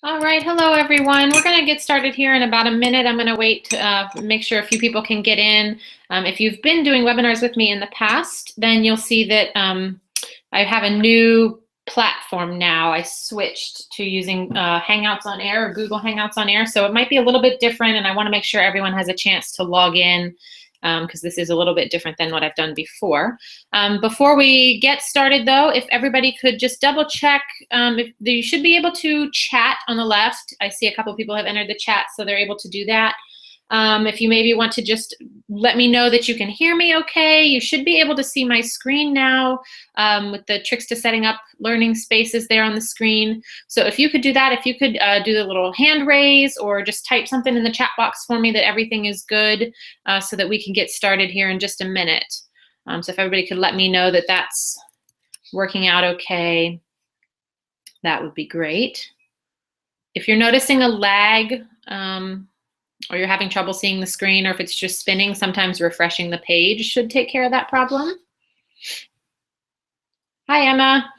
All right, hello everyone. We're going to get started here in about a minute. I'm going to wait to make sure a few people can get in. If you've been doing webinars with me in the past, then you'll see that I have a new platform now. I switched to using Hangouts on Air or Google Hangouts on Air, so it might be a little bit different, and I want to make sure everyone has a chance to log in because this is a little bit different than what I've done before. Before we get started though, if everybody could just double check, if you should be able to chat on the left. I see a couple people have entered the chat, so they're able to do that. If you maybe want to just let me know that you can hear me okay. You should be able to see my screen now with the tricks to setting up learning spaces there on the screen. So if you could do that, if you could do the little hand raise or just type something in the chat box for me that everything is good so that we can get started here in just a minute. So if everybody could let me know that that's working out okay, that would be great. If you're noticing a lag, or you're having trouble seeing the screen, or if it's just spinning, sometimes refreshing the page should take care of that problem. Hi, Emma.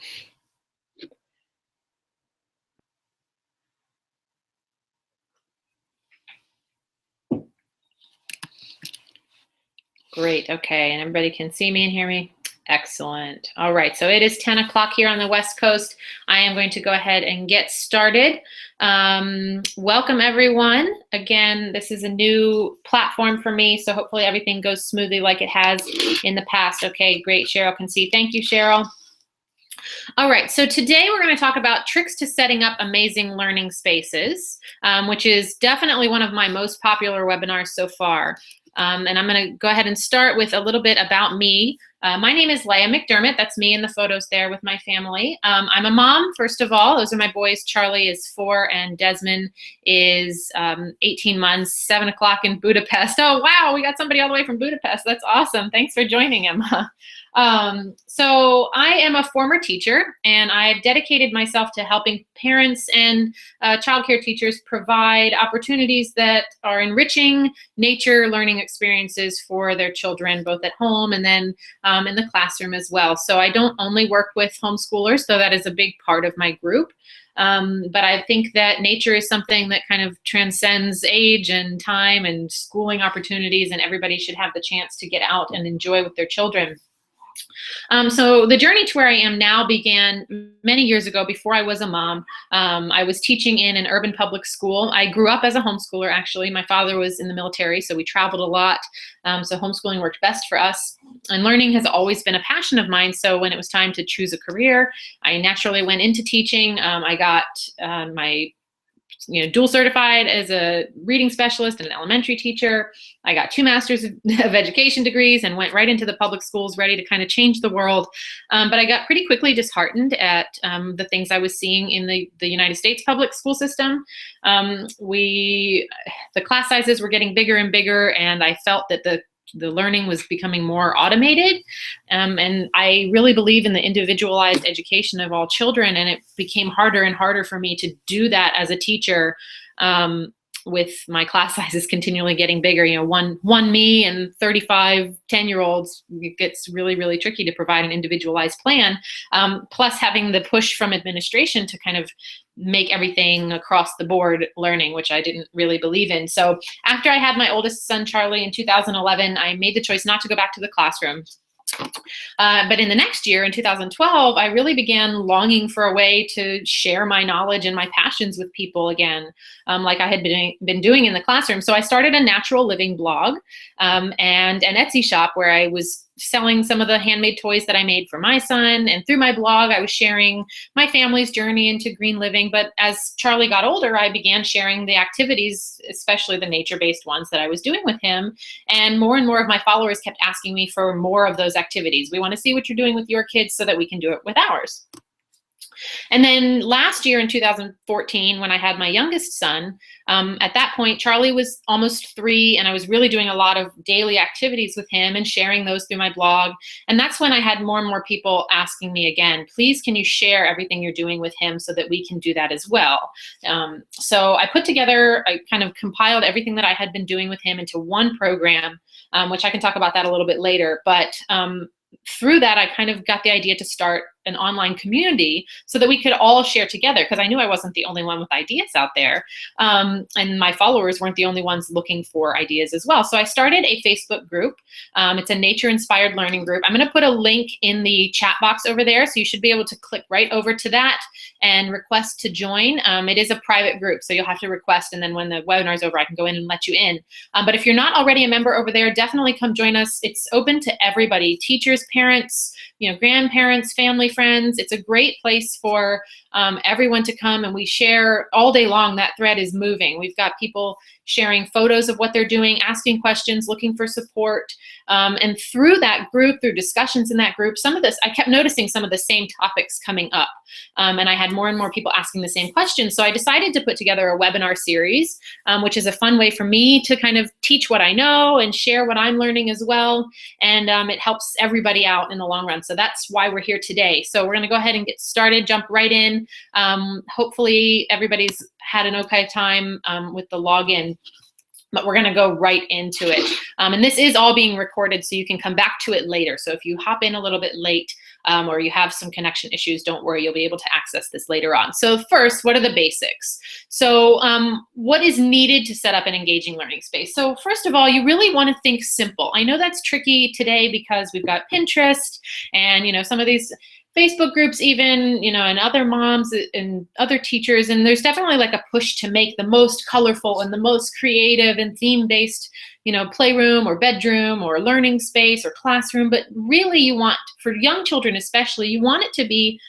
Great, okay, and everybody can see me and hear me? Excellent. All right, so it is 10 o'clock here on the West Coast. I am going to go ahead and get started. Welcome everyone. Again, this is a new platform for me, so hopefully everything goes smoothly like it has in the past. Okay, great, Cheryl can see. Thank you, Cheryl. All right, so today we're going to talk about tricks to setting up amazing learning spaces, which is definitely one of my most popular webinars so far. And I'm going to go ahead and start with a little bit about me. My name is Leah McDermott. That's me in the photos there with my family. I'm a mom, first of all. Those are my boys. Charlie is 4 and Desmond is 18 months, 7 o'clock in Budapest. Oh, wow, we got somebody all the way from Budapest. That's awesome. Thanks for joining, Emma. So I am a former teacher, and I've dedicated myself to helping parents and childcare teachers provide opportunities that are enriching nature learning experiences for their children, both at home and then in the classroom as well. So I don't only work with homeschoolers, though that is a big part of my group. But I think that nature is something that kind of transcends age and time and schooling opportunities, and everybody should have the chance to get out and enjoy with their children. So the journey to where I am now began many years ago before I was a mom. I was teaching in an urban public school. I grew up as a homeschooler, actually. My father was in the military, so we traveled a lot. So homeschooling worked best for us. And learning has always been a passion of mine. So when it was time to choose a career, I naturally went into teaching. I got my dual certified as a reading specialist and an elementary teacher. I got 2 masters of education degrees and went right into the public schools ready to kind of change the world. But I got pretty quickly disheartened at the things I was seeing in the United States public school system. The class sizes were getting bigger and bigger, and I felt that the learning was becoming more automated. And I really believe in the individualized education of all children, and it became harder and harder for me to do that as a teacher with my class sizes continually getting bigger. One me and 35 10-year-olds, it gets really, really tricky to provide an individualized plan. Plus having the push from administration to kind of make everything across the board learning, which I didn't really believe in. So after I had my oldest son, Charlie, in 2011, I made the choice not to go back to the classroom. But in the next year, in 2012, I really began longing for a way to share my knowledge and my passions with people again, like I had been doing in the classroom. So I started a natural living blog and an Etsy shop where I was selling some of the handmade toys that I made for my son. And through my blog, I was sharing my family's journey into green living. But as Charlie got older, I began sharing the activities, especially the nature-based ones that I was doing with him. And more of my followers kept asking me for more of those activities. We want to see what you're doing with your kids so that we can do it with ours. And then last year in 2014, when I had my youngest son, at that point, Charlie was almost 3, and I was really doing a lot of daily activities with him and sharing those through my blog. And that's when I had more and more people asking me again, please, can you share everything you're doing with him so that we can do that as well? So I kind of compiled everything that I had been doing with him into one program, which I can talk about that a little bit later. But through that, I kind of got the idea to start an online community so that we could all share together, because I knew I wasn't the only one with ideas out there. And my followers weren't the only ones looking for ideas as well. So I started a Facebook group. It's a nature-inspired learning group. I'm going to put a link in the chat box over there, so you should be able to click right over to that and request to join. It is a private group, so you'll have to request, and then when the webinar is over, I can go in and let you in. But if you're not already a member over there, definitely come join us. It's open to everybody, teachers, parents, grandparents, family, friends. It's a great place for everyone to come, and we share all day long. That thread is moving. We've got people sharing photos of what they're doing, asking questions, looking for support. And through that group, through discussions in that group, I kept noticing some of the same topics coming up. And I had more and more people asking the same questions. So I decided to put together a webinar series, which is a fun way for me to kind of teach what I know and share what I'm learning as well. And it helps everybody out in the long run. So that's why we're here today. So we're going to go ahead and get started, jump right in. Hopefully everybody's had an okay time with the login, but we're going to go right into it. And this is all being recorded, so you can come back to it later. So if you hop in a little bit late or you have some connection issues, don't worry, you'll be able to access this later on. So first, what are the basics? So what is needed to set up an engaging learning space? So first of all, you really want to think simple. I know that's tricky today because we've got Pinterest and some of these Facebook groups even, and other moms and other teachers, and there's definitely like a push to make the most colorful and the most creative and theme-based, playroom or bedroom or learning space or classroom. But really you want, for young children especially, you want it to be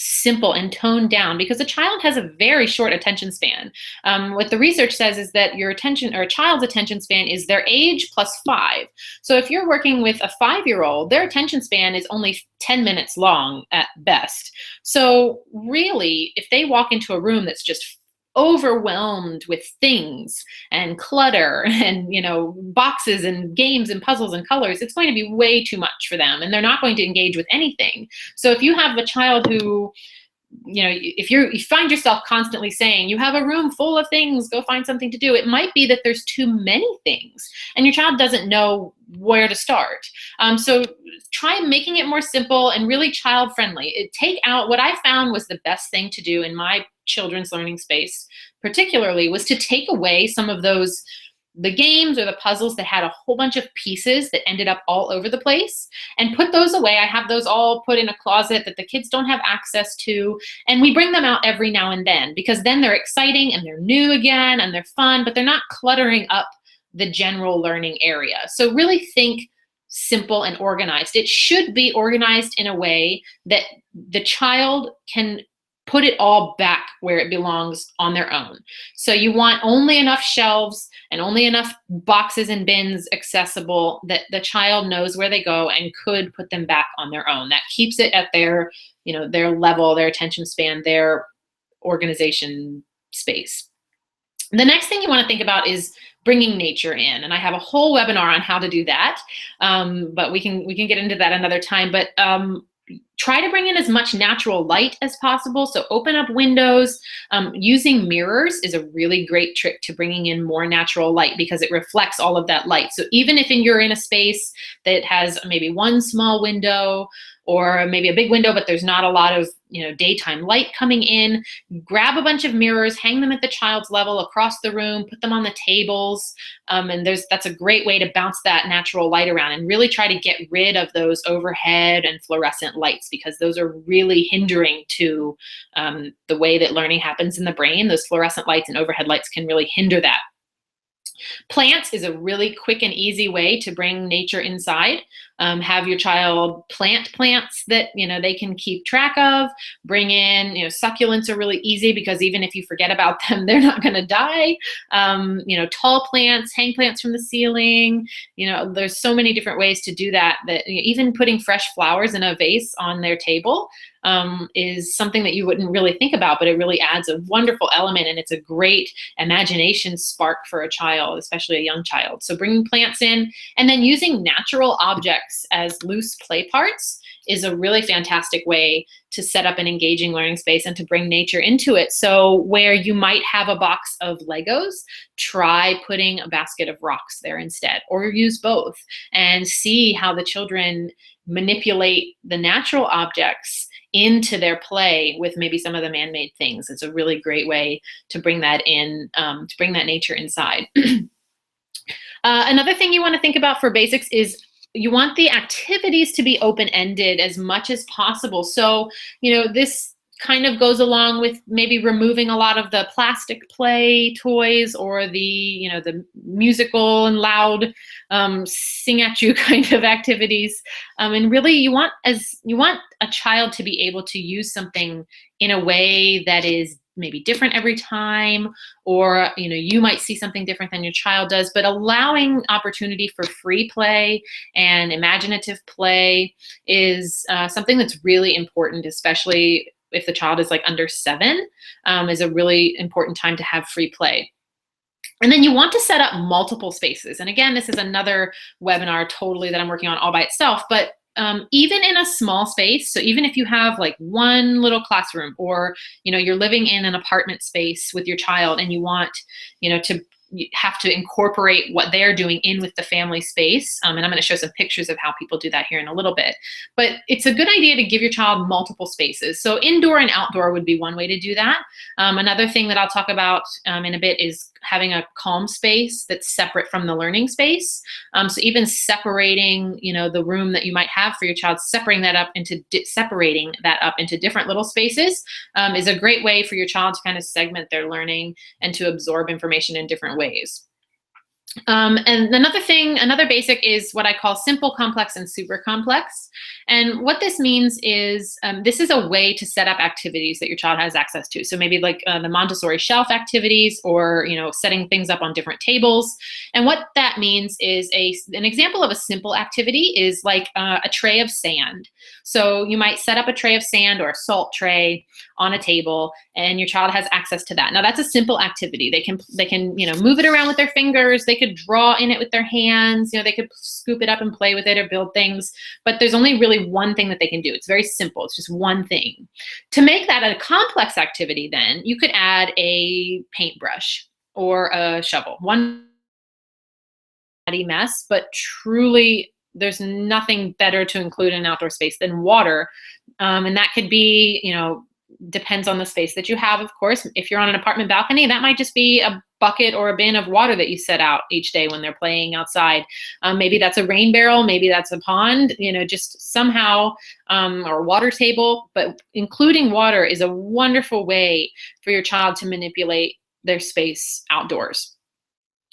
simple and toned down, because a child has a very short attention span. What the research says is that your attention, or a child's attention span, is their age plus 5. So if you're working with a 5-year-old, their attention span is only 10 minutes long at best. So really, if they walk into a room that's just overwhelmed with things and clutter and boxes and games and puzzles and colors, it's going to be way too much for them, and they're not going to engage with anything. So if you have a child who, if you find yourself constantly saying, you have a room full of things, go find something to do, it might be that there's too many things and your child doesn't know where to start. So try making it more simple and really child friendly. Take out, what I found was the best thing to do in my children's learning space particularly, was to take away some of the games or the puzzles that had a whole bunch of pieces that ended up all over the place, and put those away. I have those all put in a closet that the kids don't have access to, and we bring them out every now and then, because then they're exciting and they're new again and they're fun, but they're not cluttering up the general learning area. So really think simple and organized. It should be organized in a way that the child can put it all back where it belongs on their own. So you want only enough shelves and only enough boxes and bins accessible that the child knows where they go and could put them back on their own. That keeps it at their, their level, their attention span, their organization space. The next thing you want to think about is bringing nature in, and I have a whole webinar on how to do that, but we can get into that another time. But try to bring in as much natural light as possible. So open up windows. Using mirrors is a really great trick to bringing in more natural light, because it reflects all of that light. So even if you're in a space that has maybe one small window or maybe a big window, but there's not a lot of daytime light coming in, grab a bunch of mirrors, hang them at the child's level across the room, put them on the tables, and that's a great way to bounce that natural light around, and really try to get rid of those overhead and fluorescent lights, because those are really hindering to the way that learning happens in the brain. Those fluorescent lights and overhead lights can really hinder that. Plants is a really quick and easy way to bring nature inside. Have your child plant plants that they can keep track of. Bring in, succulents are really easy, because even if you forget about them, they're not going to die. Tall plants, hang plants from the ceiling. There's so many different ways to do that. That even putting fresh flowers in a vase on their table is something that you wouldn't really think about, but it really adds a wonderful element, and it's a great imagination spark for a child, especially a young child. So bringing plants in, and then using natural objects as loose play parts is a really fantastic way to set up an engaging learning space and to bring nature into it. So where you might have a box of Legos, try putting a basket of rocks there instead, or use both, and see how the children manipulate the natural objects into their play with maybe some of the man-made things. It's a really great way to bring that in, to bring that nature inside. Another thing you want to think about for basics is you want the activities to be open-ended as much as possible. So, this kind of goes along with maybe removing a lot of the plastic play toys or the musical and loud sing at you kind of activities. And really you want a child to be able to use something in a way that is maybe different every time, or you might see something different than your child does, but allowing opportunity for free play and imaginative play is something that's really important, especially if the child is like under 7, is a really important time to have free play. And then you want to set up multiple spaces. And again, this is another webinar totally that I'm working on all by itself, but even in a small space, so even if you have like one little classroom, or you're living in an apartment space with your child and you want you have to incorporate what they're doing in with the family space. And I'm going to show some pictures of how people do that here in a little bit. But it's a good idea to give your child multiple spaces. So indoor and outdoor would be one way to do that. Another thing that I'll talk about in a bit is having a calm space that's separate from the learning space. So even separating, the room that you might have for your child, separating that up into different little spaces is a great way for your child to kind of segment their learning and to absorb information in different ways. And another basic is what I call simple, complex, and super complex. And what this means is this is a way to set up activities that your child has access to. So maybe like the Montessori shelf activities, or setting things up on different tables. And what that means is an example of a simple activity is like a tray of sand. So you might set up a tray of sand or a salt tray on a table, and your child has access to that. Now that's a simple activity. They can move it around with their fingers. They could draw in it with their hands. They could scoop it up and play with it or build things. But there's only really one thing that they can do. It's very simple. It's just one thing. To make that a complex activity, then you could add a paintbrush or a shovel. One mess, but truly there's nothing better to include in an outdoor space than water. And that could be, depends on the space that you have, of course. If you're on an apartment balcony, that might just be a bucket or a bin of water that you set out each day when they're playing outside. Maybe that's a rain barrel, maybe that's a pond, just somehow, or a water table. But including water is a wonderful way for your child to manipulate their space outdoors.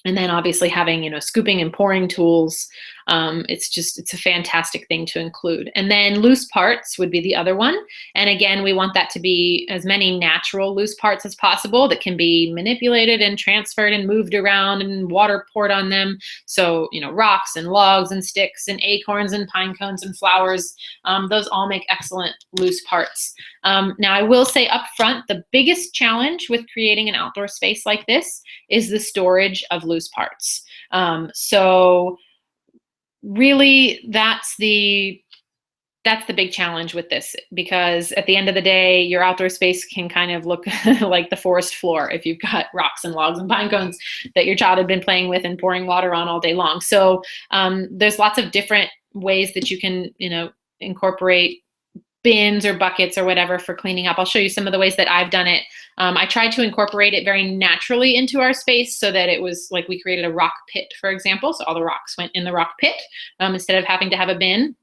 And then obviously having, scooping and pouring tools. It's a fantastic thing to include. And then loose parts would be the other one. And again, we want that to be as many natural loose parts as possible that can be manipulated and transferred and moved around and water poured on them. So, rocks and logs and sticks and acorns and pine cones and flowers, those all make excellent loose parts. Now I will say up front, the biggest challenge with creating an outdoor space like this is the storage of loose parts. So really that's the big challenge with this, because at the end of the day, your outdoor space can kind of look like the forest floor if you've got rocks and logs and pine cones that your child had been playing with and pouring water on all day long. So there's lots of different ways that you can, incorporate bins or buckets or whatever for cleaning up. I'll show you some of the ways that I've done it. I tried to incorporate it very naturally into our space so that it was like we created a rock pit, for example. So all the rocks went in the rock pit instead of having to have a bin.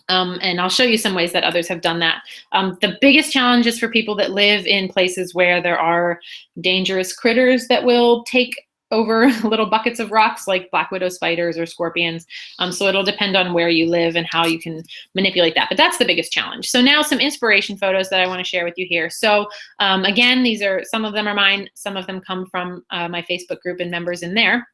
And I'll show you some ways that others have done that. The biggest challenge is for people that live in places where there are dangerous critters that will take over little buckets of rocks, like black widow spiders or scorpions. So it'll depend on where you live and how you can manipulate that. But that's the biggest challenge. So now some inspiration photos that I want to share with you here. So again, some of them are mine. Some of them come from my Facebook group and members in there.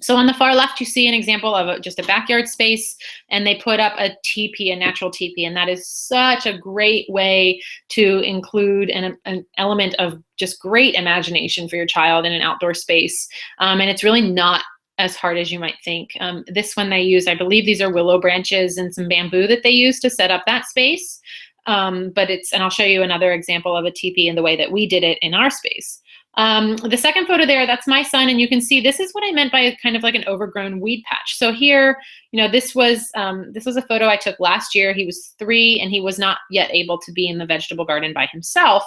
So on the far left, you see an example of just a backyard space, and they put up a teepee, a natural teepee, and that is such a great way to include an element of just great imagination for your child in an outdoor space. And it's really not as hard as you might think. This one they use, I believe these are willow branches and some bamboo that they use to set up that space. And I'll show you another example of a teepee in the way that we did it in our space. The second photo there, that's my son, and you can see this is what I meant by kind of like an overgrown weed patch. So here, this was a photo I took last year. He was 3, and he was not yet able to be in the vegetable garden by himself.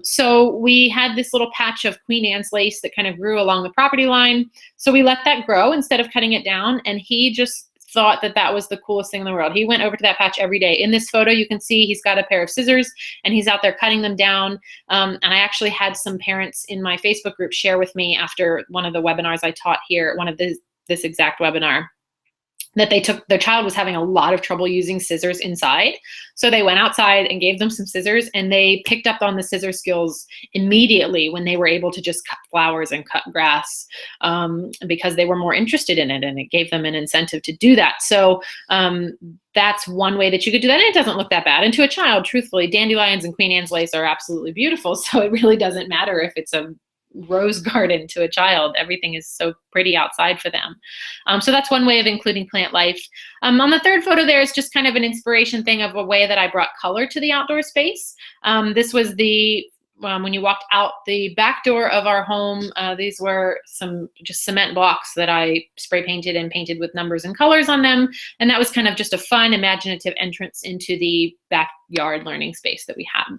So we had this little patch of Queen Anne's lace that kind of grew along the property line. So we let that grow instead of cutting it down, and he just thought that that was the coolest thing in the world. He went over to that patch every day. In this photo, you can see he's got a pair of scissors and he's out there cutting them down. And I actually had some parents in my Facebook group share with me after one of the webinars I taught here, one of this exact webinar, that their child was having a lot of trouble using scissors inside. So they went outside and gave them some scissors, and they picked up on the scissor skills immediately when they were able to just cut flowers and cut grass, because they were more interested in it, and it gave them an incentive to do that. So that's one way that you could do that. And it doesn't look that bad. And to a child, truthfully, dandelions and Queen Anne's lace are absolutely beautiful. So it really doesn't matter if it's a rose garden to a child. Everything is so pretty outside for them. So that's one way of including plant life. On the third photo there is just kind of an inspiration thing of a way that I brought color to the outdoor space. This was when you walked out the back door of our home, these were some just cement blocks that I spray painted and painted with numbers and colors on them. And that was kind of just a fun, imaginative entrance into the backyard learning space that we had.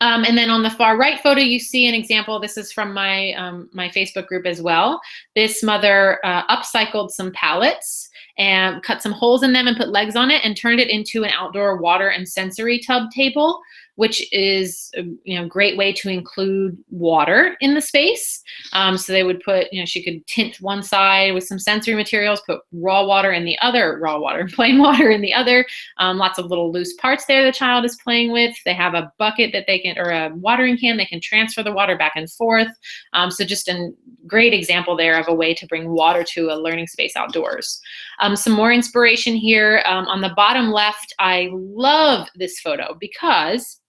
And then on the far right photo, you see an example. This is from my my Facebook group as well. This mother upcycled some pallets and cut some holes in them and put legs on it and turned it into an outdoor water and sensory tub table, which is a great way to include water in the space. So they would put, she could tint one side with some sensory materials, put raw water in the other, plain water in the other. Lots of little loose parts there the child is playing with. They have a bucket that they can, or a watering can, they can transfer the water back and forth. So just a great example there of a way to bring water to a learning space outdoors. Some more inspiration here. On the bottom left, I love this photo because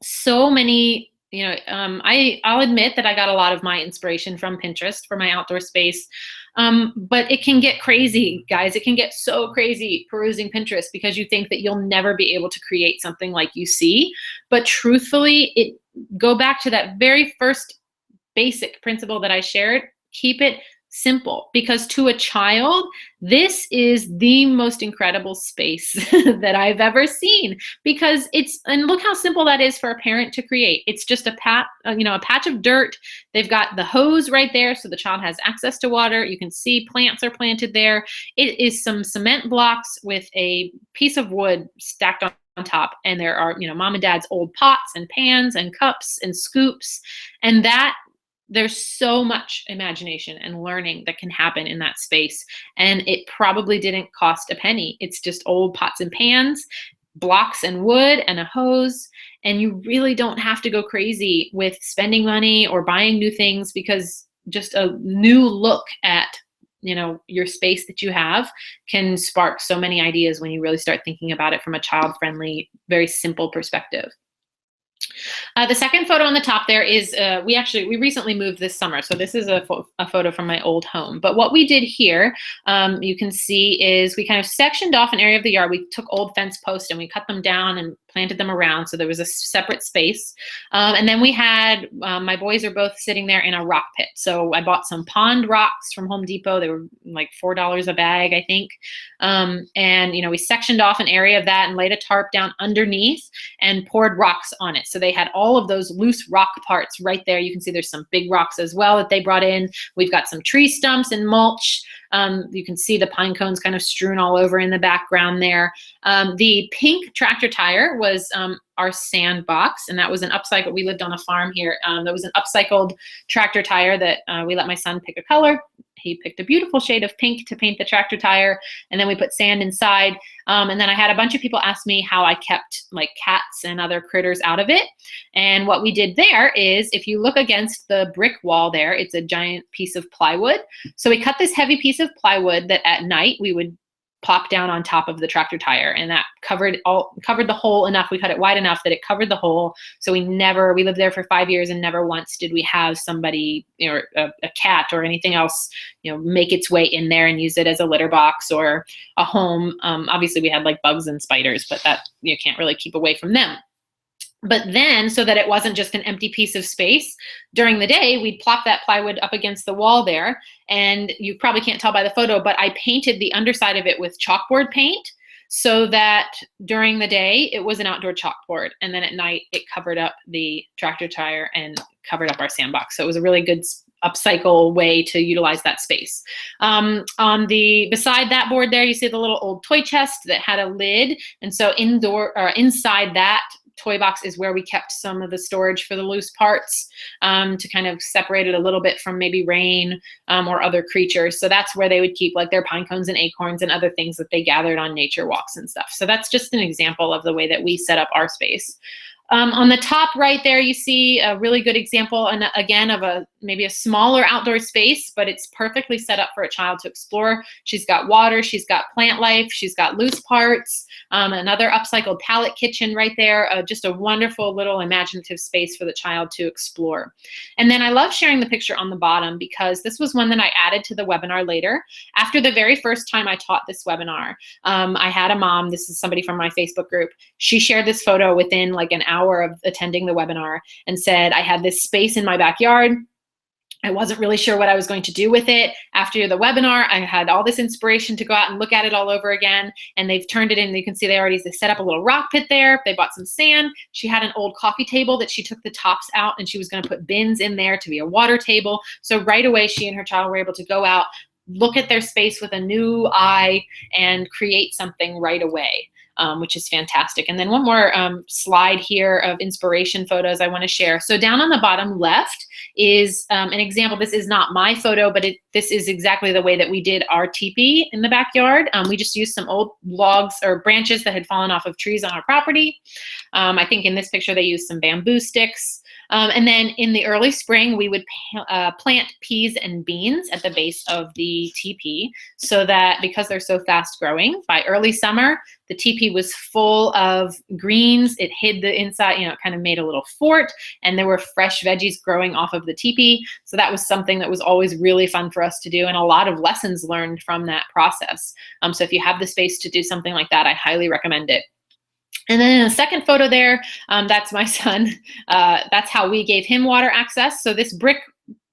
so many, I'll admit that I got a lot of my inspiration from Pinterest for my outdoor space. But it can get crazy, guys. It can get so crazy perusing Pinterest because you think that you'll never be able to create something like you see. But truthfully, go back to that very first basic principle that I shared. Keep it simple, because to a child, this is the most incredible space that I've ever seen, because and look how simple that is for a parent to create. It's just a patch of dirt. They've got the hose right there, so the child has access to water. You can see plants are planted there. It is some cement blocks with a piece of wood stacked on top, and there are, mom and dad's old pots and pans and cups and scoops, and there's so much imagination and learning that can happen in that space. And it probably didn't cost a penny. It's just old pots and pans, blocks and wood, and a hose. And you really don't have to go crazy with spending money or buying new things, because just a new look at your space that you have can spark so many ideas when you really start thinking about it from a child-friendly, very simple perspective. The second photo on the top there is, we recently moved this summer. So this is a photo from my old home. But what we did here, you can see, is we kind of sectioned off an area of the yard. We took old fence posts and we cut them down and planted them around, so there was a separate space. And then we had, my boys are both sitting there in a rock pit. So I bought some pond rocks from Home Depot. They were like $4 a bag, I think. And we sectioned off an area of that and laid a tarp down underneath and poured rocks on it. So they had all of those loose rock parts right there. You can see there's some big rocks as well that they brought in. We've got some tree stumps and mulch. You can see the pine cones kind of strewn all over in the background there. The pink tractor tire was our sandbox, and that was an upcycle. We lived on a farm here. There was an upcycled tractor tire that we let my son pick a color. He picked a beautiful shade of pink to paint the tractor tire, and then we put sand inside. And then I had a bunch of people ask me how I kept like cats and other critters out of it. And what we did there is, if you look against the brick wall there, it's a giant piece of plywood. So we cut this heavy piece of plywood that at night we would plop down on top of the tractor tire, and that covered the hole enough. We cut it wide enough that it covered the hole. So we lived there for 5 years, and never once did we have somebody, a cat or anything else, make its way in there and use it as a litter box or a home. Obviously we had like bugs and spiders, but that you can't really keep away from them. But then, so that it wasn't just an empty piece of space, during the day, we'd plop that plywood up against the wall there. And you probably can't tell by the photo, but I painted the underside of it with chalkboard paint so that during the day, it was an outdoor chalkboard. And then at night, it covered up the tractor tire and covered up our sandbox. So it was a really good upcycle way to utilize that space. Beside that board there, you see the little old toy chest that had a lid. And so inside that toy box is where we kept some of the storage for the loose parts, to kind of separate it a little bit from maybe rain or other creatures. So that's where they would keep like their pine cones and acorns and other things that they gathered on nature walks and stuff. So that's just an example of the way that we set up our space. On the top right there, you see a really good example, and again, of maybe a smaller outdoor space, but it's perfectly set up for a child to explore. She's got water, she's got plant life, she's got loose parts, another upcycled pallet kitchen right there, just a wonderful little imaginative space for the child to explore. And then I love sharing the picture on the bottom because this was one that I added to the webinar later. After the very first time I taught this webinar, I had a mom, this is somebody from my Facebook group, she shared this photo within like an hour of attending the webinar and said, I had this space in my backyard. I wasn't really sure what I was going to do with it. After the webinar, I had all this inspiration to go out and look at it all over again. And they've turned it in. You can see they set up a little rock pit there. They bought some sand. She had an old coffee table that she took the tops out and she was going to put bins in there to be a water table. So right away, she and her child were able to go out, look at their space with a new eye and create something right away. Which is fantastic. And then one more slide here of inspiration photos I want to share. So down on the bottom left is an example. This is not my photo, but this is exactly the way that we did our teepee in the backyard. We just used some old logs or branches that had fallen off of trees on our property. I think in this picture they used some bamboo sticks. And then in the early spring, we would plant peas and beans at the base of the teepee so that because they're so fast growing, by early summer, the teepee was full of greens. It hid the inside, it kind of made a little fort, and there were fresh veggies growing off of the teepee. So that was something that was always really fun for us to do, and a lot of lessons learned from that process. So if you have the space to do something like that, I highly recommend it. And then in the second photo there, that's my son. That's how we gave him water access. So this brick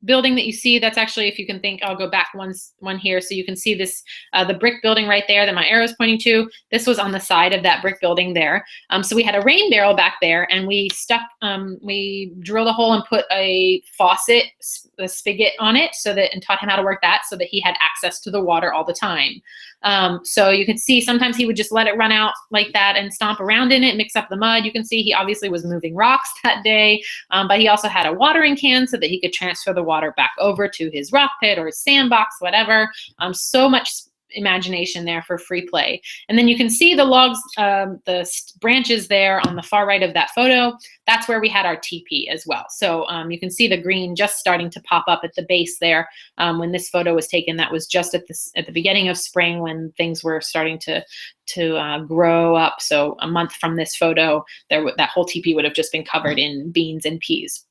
building that you see, that's actually, if you can think, I'll go back one here so you can see this, the brick building right there that my arrow is pointing to. This was on the side of that brick building there. So we had a rain barrel back there, and we drilled a hole and put a faucet, a spigot on it, and taught him how to work that so that he had access to the water all the time. So you can see sometimes he would just let it run out like that and stomp around in it, mix up the mud. You can see he obviously was moving rocks that day, but he also had a watering can so that he could transfer the water back over to his rock pit or his sandbox, whatever. So much imagination there for free play. And then you can see the logs, the branches there on the far right of that photo. That's where we had our teepee as well. So you can see the green just starting to pop up at the base there. When this photo was taken, that was just at the beginning of spring when things were starting to grow up. So a month from this photo, that whole teepee would have just been covered in beans and peas.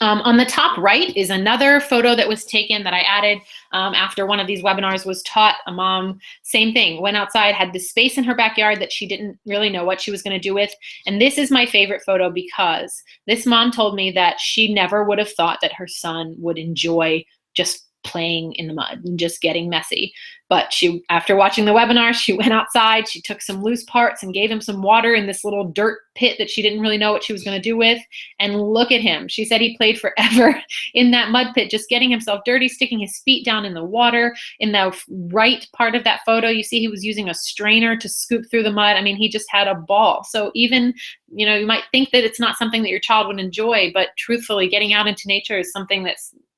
On the top right is another photo that was taken that I added after one of these webinars was taught. A mom, same thing, went outside, had this space in her backyard that she didn't really know what she was going to do with. And this is my favorite photo because this mom told me that she never would have thought that her son would enjoy just playing in the mud and just getting messy. But after watching the webinar, she went outside, she took some loose parts and gave him some water in this little dirt pit that she didn't really know what she was going to do with. And look at him. She said he played forever in that mud pit, just getting himself dirty, sticking his feet down in the water. In the right part of that photo, you see he was using a strainer to scoop through the mud. I mean, he just had a ball. So even, you might think that it's not something that your child would enjoy, but truthfully, getting out into nature is something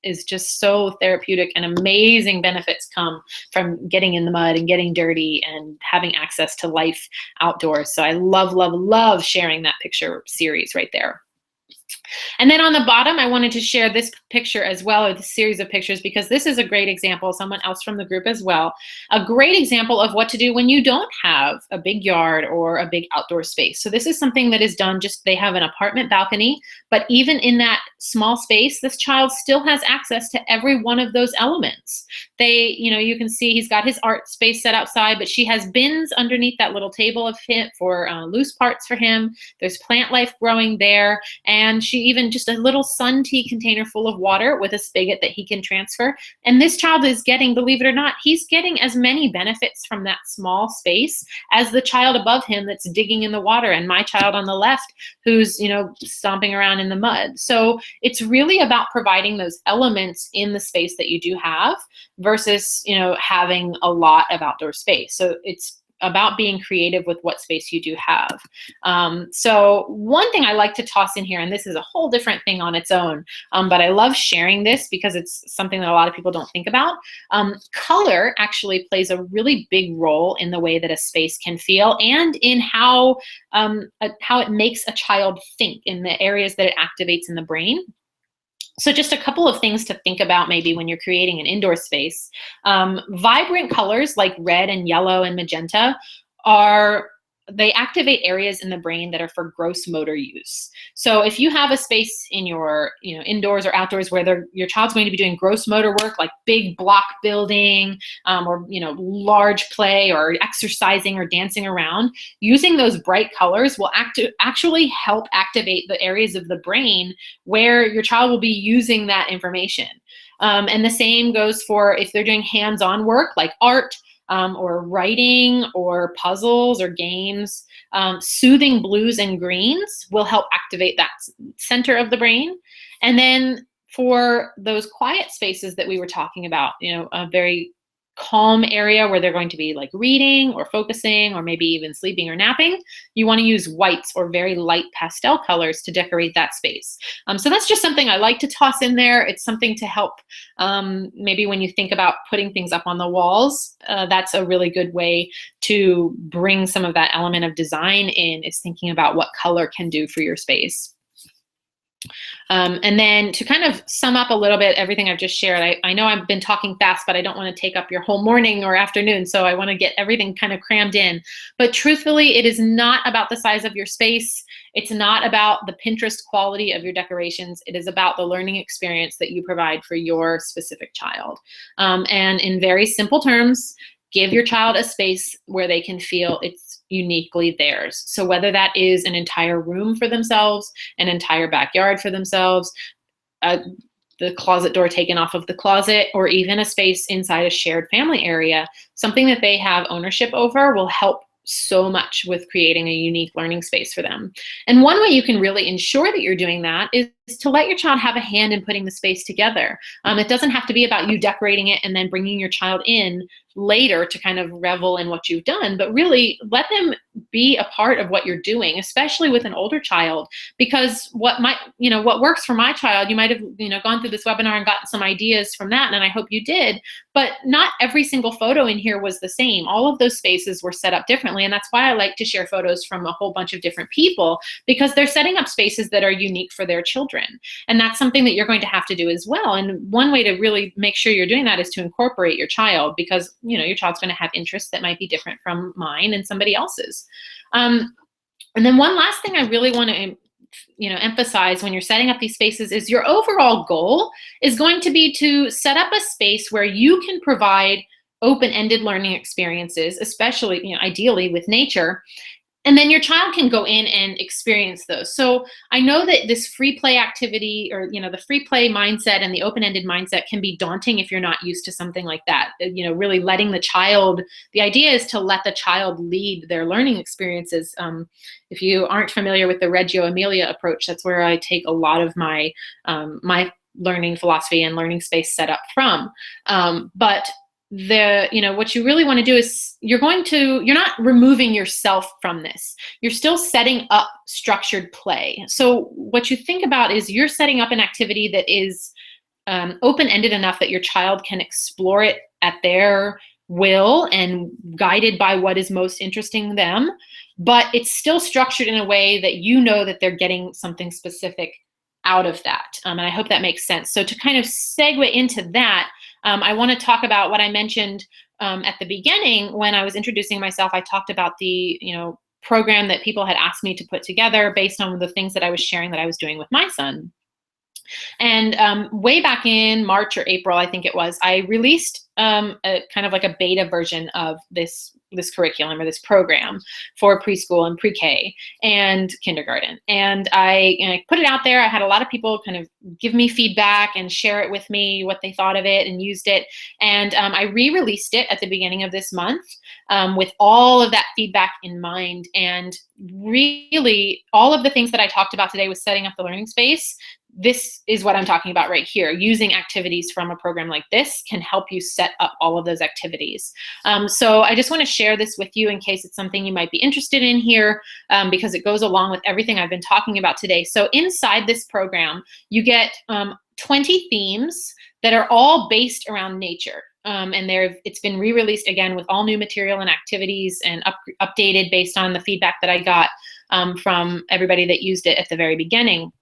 is just so therapeutic, and amazing benefits come from getting in the mud and getting dirty and having access to life outdoors. So I love, love, love sharing that picture series right there. And then on the bottom, I wanted to share this picture as well, or the series of pictures, because this is a great example, someone else from the group as well, a great example of what to do when you don't have a big yard or a big outdoor space. So this is something that is done they have an apartment balcony, but even in that small space, this child still has access to every one of those elements. You can see he's got his art space set outside, but she has bins underneath that little table of him for loose parts for him. There's plant life growing there. And she even just a little sun tea container full of water with a spigot that he can transfer. And this child is getting, believe it or not, he's getting as many benefits from that small space as the child above him that's digging in the water, and my child on the left who's, stomping around in the mud. So it's really about providing those elements in the space that you do have versus, having a lot of outdoor space. So it's about being creative with what space you do have. So one thing I like to toss in here, and this is a whole different thing on its own, but I love sharing this because it's something that a lot of people don't think about. Color actually plays a really big role in the way that a space can feel and in how it makes a child think, in the areas that it activates in the brain. So just a couple of things to think about maybe when you're creating an indoor space. Vibrant colors like red and yellow and magenta they activate areas in the brain that are for gross motor use. So if you have a space in your indoors or outdoors where your child's going to be doing gross motor work like big block building or large play or exercising or dancing around, using those bright colors will actually help activate the areas of the brain where your child will be using that information. And the same goes for if they're doing hands-on work like art, or writing or puzzles or games. Soothing blues and greens will help activate that center of the brain. And then for those quiet spaces that we were talking about, a very calm area where they're going to be like reading or focusing or maybe even sleeping or napping, you want to use whites or very light pastel colors to decorate that space. So that's just something I like to toss in there. It's something to help maybe when you think about putting things up on the walls, that's a really good way to bring some of that element of design in, is thinking about what color can do for your space. And then to kind of sum up a little bit everything I've just shared, I know I've been talking fast, but I don't want to take up your whole morning or afternoon, so I want to get everything kind of crammed in. But truthfully, it is not about the size of your space. It's not about the Pinterest quality of your decorations. It is about the learning experience that you provide for your specific child. And in very simple terms, give your child a space where they can feel it's uniquely theirs. So whether that is an entire room for themselves, an entire backyard for themselves, the closet door taken off of the closet, or even a space inside a shared family area, something that they have ownership over will help so much with creating a unique learning space for them. And one way you can really ensure that you're doing that is to let your child have a hand in putting the space together. It doesn't have to be about you decorating it and then bringing your child in later to kind of revel in what you've done, but really let them be a part of what you're doing, especially with an older child, because what works for my child, you might have, gone through this webinar and gotten some ideas from that, and I hope you did, but not every single photo in here was the same. All of those spaces were set up differently, and that's why I like to share photos from a whole bunch of different people, because they're setting up spaces that are unique for their children. And that's something that you're going to have to do as well. And one way to really make sure you're doing that is to incorporate your child, because your child's going to have interests that might be different from mine and somebody else's. And then one last thing I really want to emphasize when you're setting up these spaces is your overall goal is going to be to set up a space where you can provide open-ended learning experiences, especially, ideally with nature. And then your child can go in and experience those. So I know that this free play activity, or the free play mindset and the open-ended mindset, can be daunting if you're not used to something like that. Really letting the child, the idea is to let the child lead their learning experiences. If you aren't familiar with the Reggio Emilia approach, that's where I take a lot of my my learning philosophy and learning space set up from. But what you really want to do is you're not removing yourself from this. You're still setting up structured play. So what you think about is you're setting up an activity that is open-ended enough that your child can explore it at their will and guided by what is most interesting to them, but it's still structured in a way that that they're getting something specific out of that. And I hope that makes sense. So to kind of segue into that, I want to talk about what I mentioned at the beginning when I was introducing myself. I talked about the program that people had asked me to put together based on the things that I was sharing that I was doing with my son. And way back in March or April, I think it was, I released a kind of like a beta version of this curriculum or this program for preschool and pre-K and kindergarten. And I put it out there. I had a lot of people kind of give me feedback and share it with me, what they thought of it and used it. And I re-released it at the beginning of this month with all of that feedback in mind. And really, all of the things that I talked about today was setting up the learning space. This is what I'm talking about right here. Using activities from a program like this can help you set up all of those activities. So I just want to share this with you in case it's something you might be interested in here, because it goes along with everything I've been talking about today. So inside this program, you get 20 themes that are all based around nature. And it's been re-released again with all new material and activities and updated based on the feedback that I got from everybody that used it at the very beginning.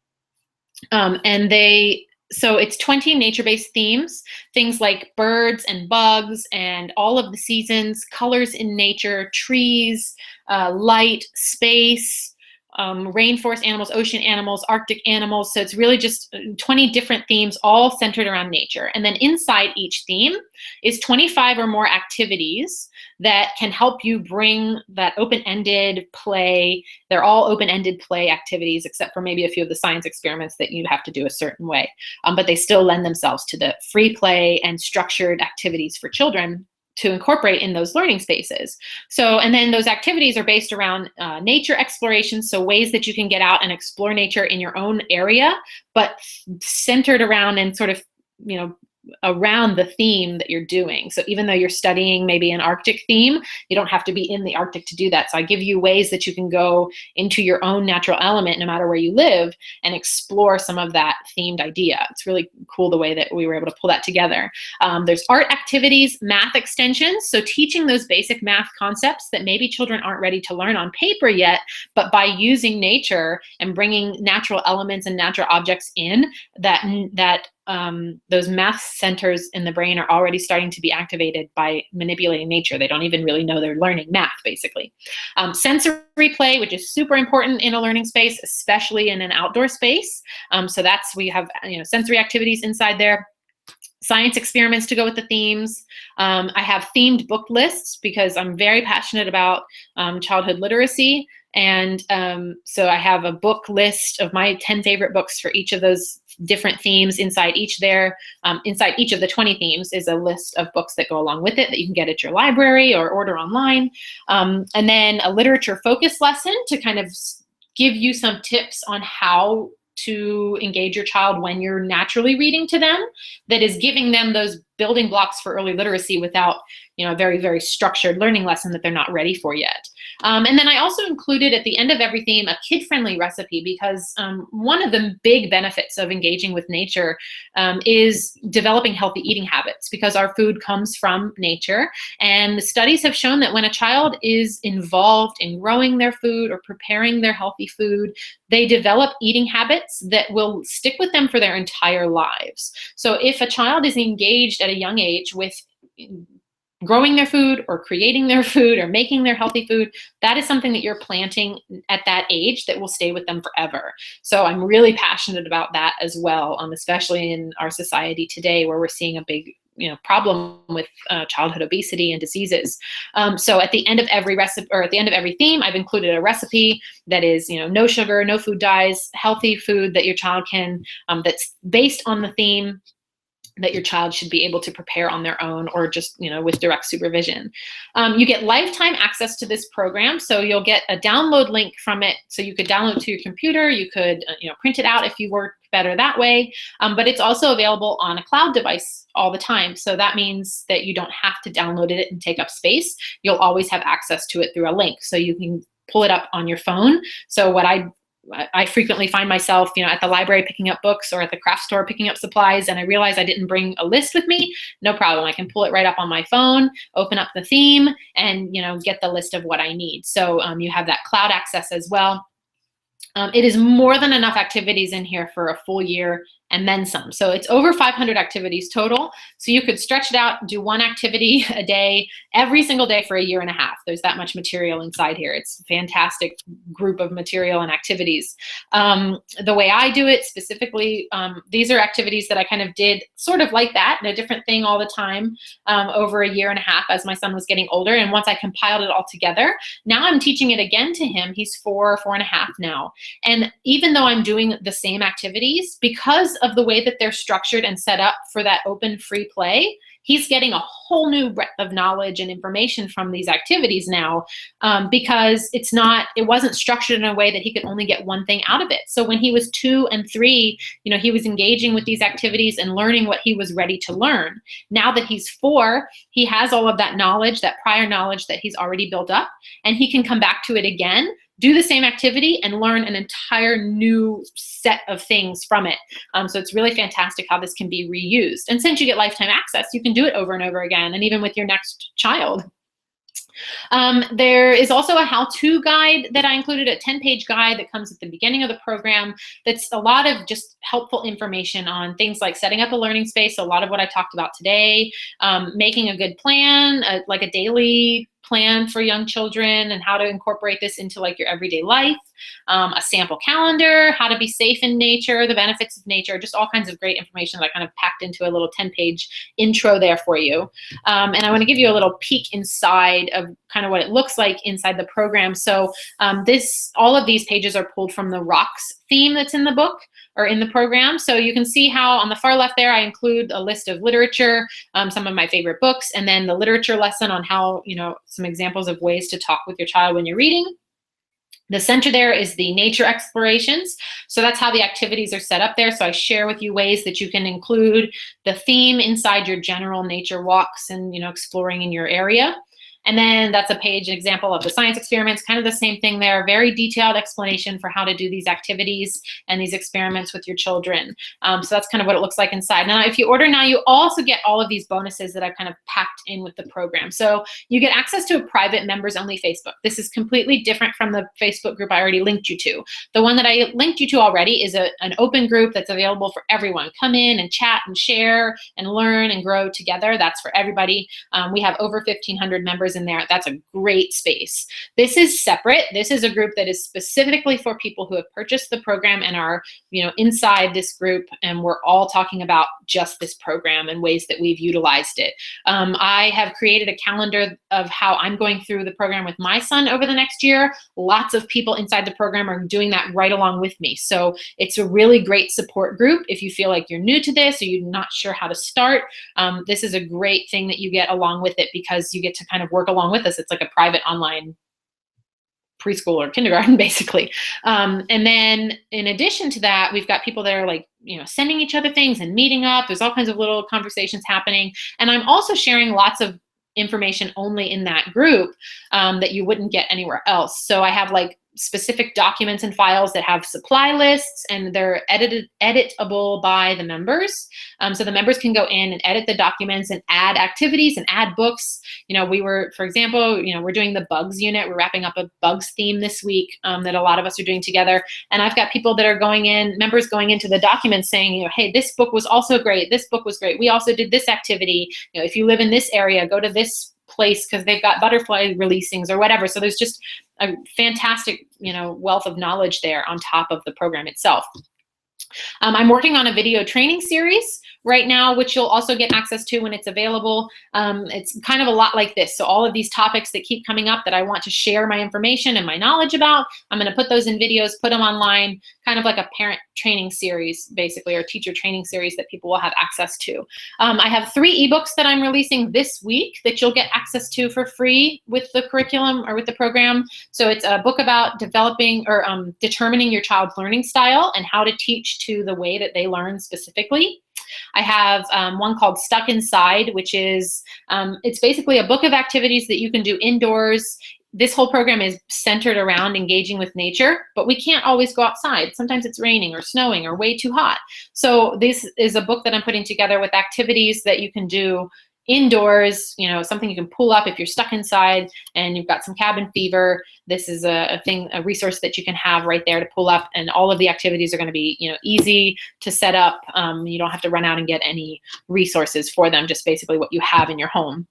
So it's 20 nature-based themes, things like birds and bugs and all of the seasons, colors in nature, trees, light, space, rainforest animals, ocean animals, Arctic animals. So it's really just 20 different themes all centered around nature. And then inside each theme is 25 or more activities that can help you bring that open-ended play. They're all open-ended play activities, except for maybe a few of the science experiments that you have to do a certain way. But they still lend themselves to the free play and structured activities for children to incorporate in those learning spaces. So, and then those activities are based around nature exploration, so ways that you can get out and explore nature in your own area, but centered around and sort of, around the theme that you're doing. So even though you're studying maybe an Arctic theme, you don't have to be in the Arctic to do that. So I give you ways that you can go into your own natural element, no matter where you live, and explore some of that themed idea. It's really cool the way that we were able to pull that together. There's art activities, math extensions, so teaching those basic math concepts that maybe children aren't ready to learn on paper yet, but by using nature and bringing natural elements and natural objects in, those math centers in the brain are already starting to be activated by manipulating nature. They don't even really know they're learning math, basically. Sensory play, which is super important in a learning space, especially in an outdoor space. So we have sensory activities inside there. Science experiments to go with the themes. I have themed book lists because I'm very passionate about childhood literacy. And so I have a book list of my 10 favorite books for each of those different themes. Inside each of the 20 themes is a list of books that go along with it that you can get at your library or order online. And then a literature focus lesson to kind of give you some tips on how to engage your child when you're naturally reading to them, that is giving them those building blocks for early literacy without a very, very structured learning lesson that they're not ready for yet. And then I also included at the end of every theme a kid-friendly recipe, because one of the big benefits of engaging with nature is developing healthy eating habits, because our food comes from nature. And the studies have shown that when a child is involved in growing their food or preparing their healthy food, they develop eating habits that will stick with them for their entire lives. So if a child is engaged at a young age with growing their food or creating their food or making their healthy food, that is something that you're planting at that age that will stay with them forever. So I'm really passionate about that as well, especially in our society today where we're seeing a big problem with childhood obesity and diseases. So at the end of every recipe, or at the end of every theme, I've included a recipe that is, no sugar, no food dyes, healthy food that your child can, that's based on the theme, that your child should be able to prepare on their own or just, with direct supervision. You get lifetime access to this program. So you'll get a download link from it. So you could download it to your computer. You could, print it out if you work better that way. But it's also available on a cloud device all the time. So that means that you don't have to download it and take up space. You'll always have access to it through a link. So you can pull it up on your phone. So what I frequently find myself, at the library picking up books or at the craft store picking up supplies, and I realize I didn't bring a list with me. No problem. I can pull it right up on my phone, open up the theme, and get the list of what I need. So you have that cloud access as well. It is more than enough activities in here for a full year and then some. So it's over 500 activities total. So you could stretch it out, do one activity a day, every single day for a year and a half. There's that much material inside here. It's a fantastic group of material and activities. The way I do it specifically, these are activities that I kind of did sort of like that, and a different thing all the time over a year and a half as my son was getting older. And once I compiled it all together, now I'm teaching it again to him. He's 4.5 now. And even though I'm doing the same activities, because of the way that they're structured and set up for that open free play, he's getting a whole new breadth of knowledge and information from these activities now, because it wasn't structured in a way that he could only get one thing out of it. So when he was 2 and 3, he was engaging with these activities and learning what he was ready to learn. Now that he's 4, he has all of that knowledge, that prior knowledge that he's already built up, and he can come back to it again, do the same activity, and learn an entire new set of things from it. So it's really fantastic how this can be reused. And since you get lifetime access, you can do it over and over again, and even with your next child. There is also a how-to guide that I included, a 10-page guide that comes at the beginning of the program. That's a lot of just helpful information on things like setting up a learning space, a lot of what I talked about today, making a good plan, like a daily plan for young children, and how to incorporate this into like your everyday life, a sample calendar, how to be safe in nature, the benefits of nature, just all kinds of great information that I kind of packed into a little 10-page intro there for you. And I want to give you a little peek inside of kind of what it looks like inside the program. So all of these pages are pulled from the Rocks theme that's in the book or in the program. So you can see how on the far left there, I include a list of literature, some of my favorite books, and then the literature lesson on how, some examples of ways to talk with your child when you're reading. The center there is the nature explorations. So that's how the activities are set up there. So I share with you ways that you can include the theme inside your general nature walks and, exploring in your area. And then that's a page example of the science experiments, kind of the same thing there, very detailed explanation for how to do these activities and these experiments with your children. So that's kind of what it looks like inside. Now, if you order now, you also get all of these bonuses that I've kind of packed in with the program. So you get access to a private members only Facebook. This is completely different from the Facebook group I already linked you to. The one that I linked you to already is an open group that's available for everyone. Come in and chat and share and learn and grow together. That's for everybody. We have over 1,500 members in there. That's a great space. This is separate. This is a group that is specifically for people who have purchased the program and are, inside this group, and we're all talking about just this program and ways that we've utilized it. I have created a calendar of how I'm going through the program with my son over the next year. Lots of people inside the program are doing that right along with me. So it's a really great support group. If you feel like you're new to this or you're not sure how to start, this is a great thing that you get along with it, because you get to kind of work along with us. It's like a private online preschool or kindergarten, basically. And then in addition to that, we've got people that are like, sending each other things and meeting up. There's all kinds of little conversations happening. And I'm also sharing lots of information only in that group that you wouldn't get anywhere else. So I have like specific documents and files that have supply lists, and they're editable by the members. So the members can go in and edit the documents and add activities and add books. For example, we're doing the bugs unit. We're wrapping up a bugs theme this week that a lot of us are doing together. And I've got people that are members going into the documents saying, hey, this book was also great. This book was great. We also did this activity. If you live in this area, go to this place because they've got butterfly releasings or whatever. So there's just a fantastic, wealth of knowledge there on top of the program itself. I'm working on a video training series right now, which you'll also get access to when it's available. It's kind of a lot like this. So all of these topics that keep coming up that I want to share my information and my knowledge about, I'm going to put those in videos, put them online, kind of like a parent training series, basically, or teacher training series that people will have access to. I have 3 ebooks that I'm releasing this week that you'll get access to for free with the curriculum or with the program. So it's a book about developing or determining your child's learning style and how to teach to the way that they learn specifically. I have one called Stuck Inside, which is, it's basically a book of activities that you can do indoors. This whole program is centered around engaging with nature, but we can't always go outside. Sometimes it's raining or snowing or way too hot. So this is a book that I'm putting together with activities that you can do indoors, you know, something you can pull up if you're stuck inside and you've got some cabin fever. This is a resource that you can have right there to pull up, and all of the activities are going to be, you know, easy to set up. You don't have to run out and get any resources for them, just basically what you have in your home.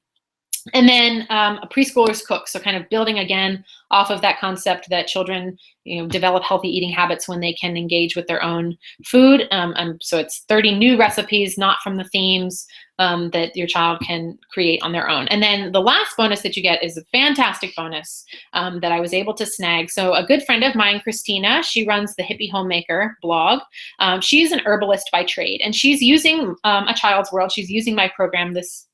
And then a preschooler's cook, so kind of building again off of that concept that children, you know, develop healthy eating habits when they can engage with their own food. So it's 30 new recipes, not from the themes, that your child can create on their own. And then the last bonus that you get is a fantastic bonus that I was able to snag. So a good friend of mine, Christina, she runs the Hippie Homemaker blog. She's an herbalist by trade, and she's using A Child's World. She's using my program this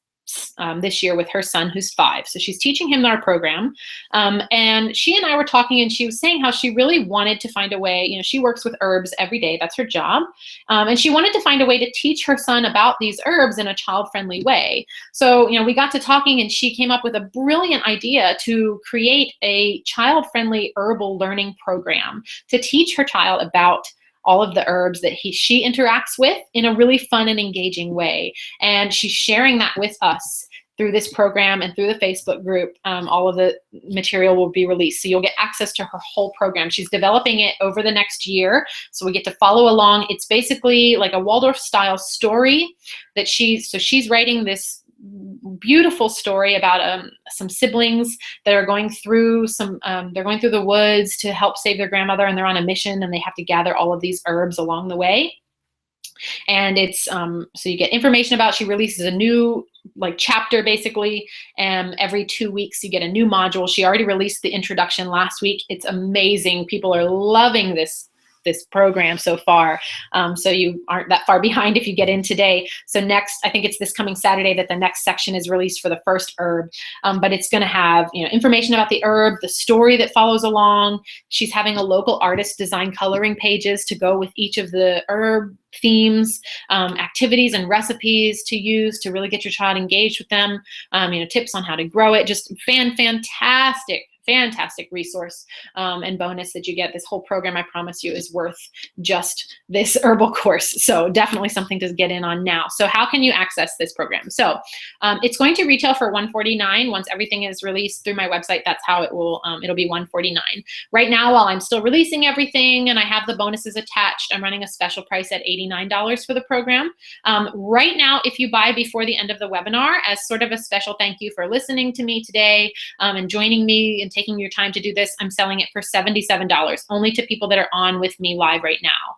year with her son, who's 5. So she's teaching him our program. And she and I were talking, and she was saying how she really wanted to find a way, you know, she works with herbs every day. That's her job. And she wanted to find a way to teach her son about these herbs in a child-friendly way. So, you know, we got to talking, and she came up with a brilliant idea to create a child-friendly herbal learning program to teach her child about all of the herbs that she interacts with in a really fun and engaging way. And she's sharing that with us through this program and through the Facebook group. All of the material will be released, so you'll get access to her whole program. She's developing it over the next year, so we get to follow along. It's basically like a Waldorf style story that she's writing this beautiful story about some siblings that are going through they're going through the woods to help save their grandmother, and they're on a mission, and they have to gather all of these herbs along the way. And it's so you get information about, she releases a new like chapter basically, and every 2 weeks you get a new module. She already released the introduction last week. It's amazing. People are loving this program so far. So you aren't that far behind if you get in today. So next, I think it's this coming Saturday that the next section is released for the first herb. But it's going to have, you know, information about the herb, the story that follows along. She's having a local artist design coloring pages to go with each of the herb themes, activities and recipes to use to really get your child engaged with them. You know, tips on how to grow it. Just fantastic resource and bonus that you get. This whole program, I promise you, is worth just this herbal course. So definitely something to get in on now. So how can you access this program? So it's going to retail for $149. Once everything is released through my website, that's how it will, it'll be $149. Right now, while I'm still releasing everything and I have the bonuses attached, I'm running a special price at $89 for the program. Right now, if you buy before the end of the webinar, as sort of a special thank you for listening to me today and joining me and taking your time to do this, I'm selling it for $77, only to people that are on with me live right now.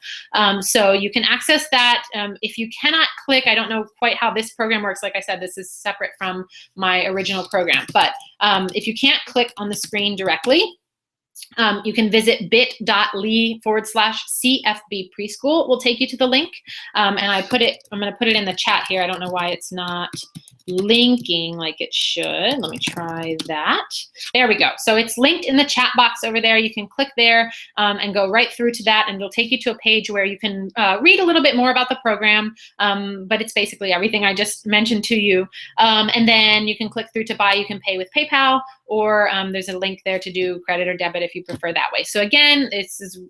So you can access that. If you cannot click, I don't know quite how this program works. Like I said, this is separate from my original program. But if you can't click on the screen directly, you can visit bit.ly/CFB preschool. Will take you to the link. And I'm going to put it in the chat here. I don't know why it's not linking like it should. Let me try that. There we go. So it's linked in the chat box over there. You can click there and go right through to that, and it'll take you to a page where you can read a little bit more about the program, but it's basically everything I just mentioned to you. And then you can click through to buy. You can pay with PayPal, or there's a link there to do credit or debit if you prefer that way. So again,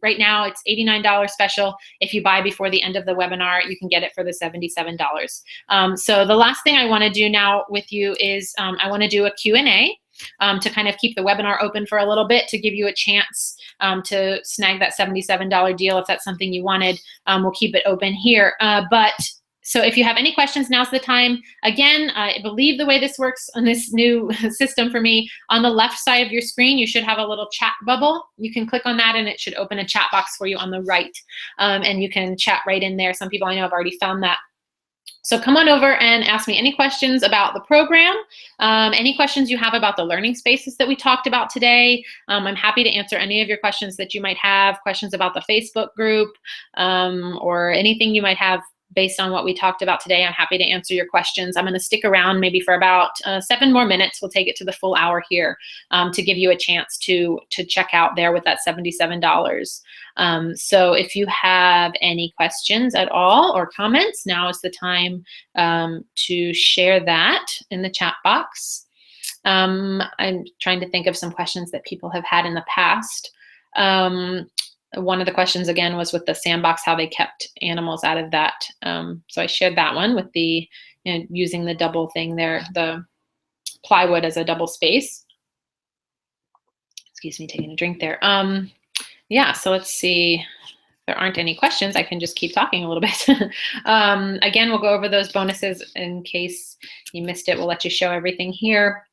right now it's $89 special. If you buy before the end of the webinar, you can get it for the $77. So the last thing I want to do now with you is I want to do a Q&A to kind of keep the webinar open for a little bit, to give you a chance to snag that $77 deal if that's something you wanted. We'll keep it open here. So if you have any questions, now's the time. Again, I believe the way this works on this new system for me, on the left side of your screen, you should have a little chat bubble. You can click on that and it should open a chat box for you on the right. And you can chat right in there. Some people I know have already found that. So come on over and ask me any questions about the program, any questions you have about the learning spaces that we talked about today. I'm happy to answer any of your questions that you might have, questions about the Facebook group, or anything you might have based on what we talked about today. I'm happy to answer your questions. I'm going to stick around maybe for about 7 more minutes. We'll take it to the full hour here to give you a chance to check out there with that $77. So if you have any questions at all or comments, now is the time to share that in the chat box. I'm trying to think of some questions that people have had in the past. One of the questions again was with the sandbox, how they kept animals out of that. So I shared that one with the using the double thing there, the plywood as a double space. Excuse me, taking a drink there. Yeah, so let's see. If there aren't any questions, I can just keep talking a little bit. Again, we'll go over those bonuses in case you missed it. We'll let you show everything here.